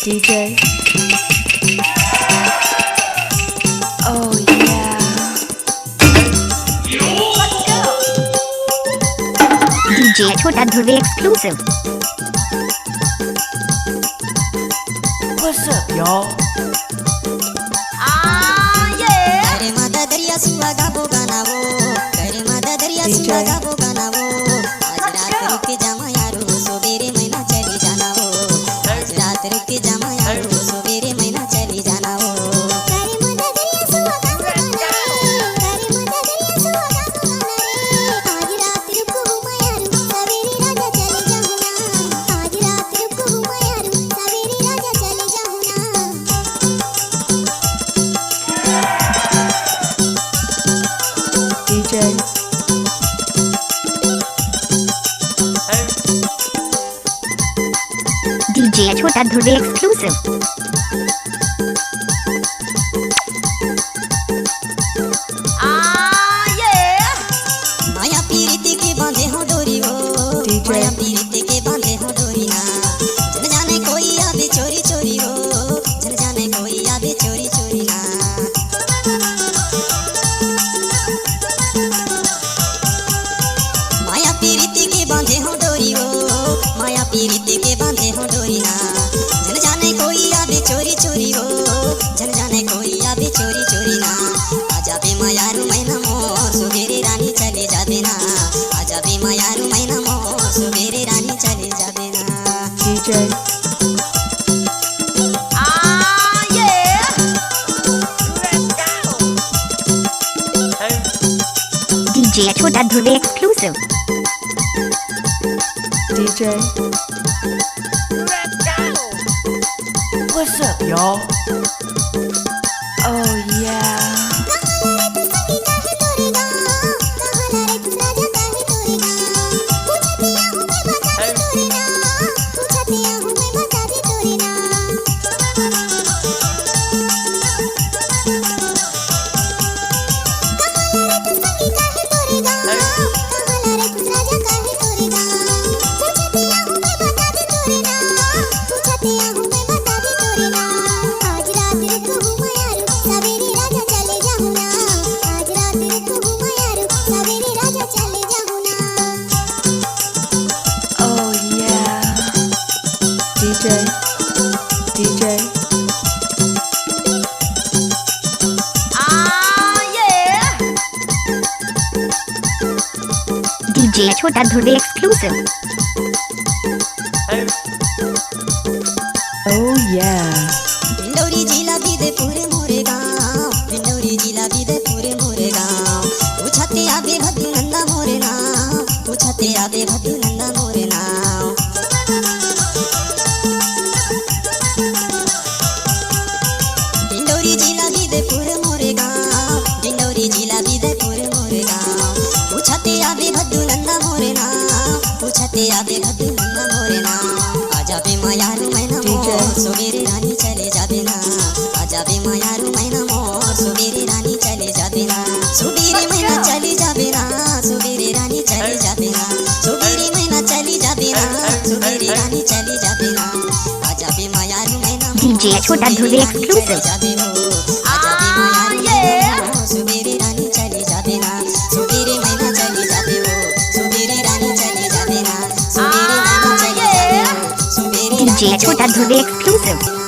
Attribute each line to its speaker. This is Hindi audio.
Speaker 1: DJ. Oh yeah.
Speaker 2: DJ छोटा ध्रुव exclusive.
Speaker 1: What's up, y'all?
Speaker 3: करे माता दरिया सुआ गाबो गानावो करे माता दरिया सुआ गाबो गानावो आज रात रुक जामा यारो सोबेरे महीना चली जाना वो आज रात रुक जामा यारो सोबेरे महीना चली जाना वो करे माता दरिया सुआ गाबो गानावो करे माता दरिया सुआ गाबो गानावो आज रात रुक हुमा यारो सवेरे राजा चले जाऊं ना आज रात रुक हुमा यारो सवेरे राजा चले जाऊं ना
Speaker 1: DJ.
Speaker 2: DJ छोटा ध्रुव exclusive.
Speaker 3: माया पीरित के बांधे हो डोरी हो माया पीरित के बांधे हो डोरी ना जन जाने कोई आवे चोरी चोरी हो जन जाने कोई आवे चोरी चोरी ना माया पीरित के बांधे हो डोरी हो माया पीरित के बांधे हो डोरी ना जन जाने कोई आवे चोरी चोरी हो जन जाने कोई आवे चोरी चोरी ना आजा बे मायारू मैना मोर सुबेरे रानी चले जाबे ना आजा बे मायारू मैना मोर सुबेरे रानी चले जाबे ना
Speaker 1: DJ.
Speaker 2: DJ छोटा ध्रुव exclusive.
Speaker 1: DJ. What's up, y'all? Oh yeah. Oh yeah. DJ. DJ.
Speaker 2: DJ छोटा ध्रुव exclusive.
Speaker 1: Oh yeah.
Speaker 3: पिंडौरी जिला बीदे पूरे मोरे गाँव पिंडौरी जिला बीदे पूरे मोरे गाँव पूछते आबे भद्दू नंदा मोरे नाव पूछते आबे भद्दू नंदा मोरे नाव पिंडौरी जिला बीदे पूरे मोरे गाँव पिंडौरी जिला बीदे पूरे मोरे गाँव पूछते आबे भद्दू नंदा मोरे नाव पूछते आबे भद्दू नंदा मोरे नाव आजा बे मायारू मैना मोर सुबेरे रानी चले जाबे ना आजा बे मायारू मैना मोर सुबेरे रानी चले जाबे ना सुबेरे महीना चले जाबे ना सुबेरे रानी चले जाबे ना सुबेरे महीना चली जाबे ना सुबेरे रानी चले जाबे ना आजा बे मायारू मैना
Speaker 2: DJ छोटा ध्रुव exclusive.
Speaker 3: जाबे हो आजा बे मायारू मैना मोर सुबेरे रानी चले जाबे ना सुबेरे महीना चली जाबे हो सुबेरे रानी चले जाबे ना सुबेरे महीना चली जाबे हो सुबेरे
Speaker 2: DJ छोटा ध्रुव exclusive.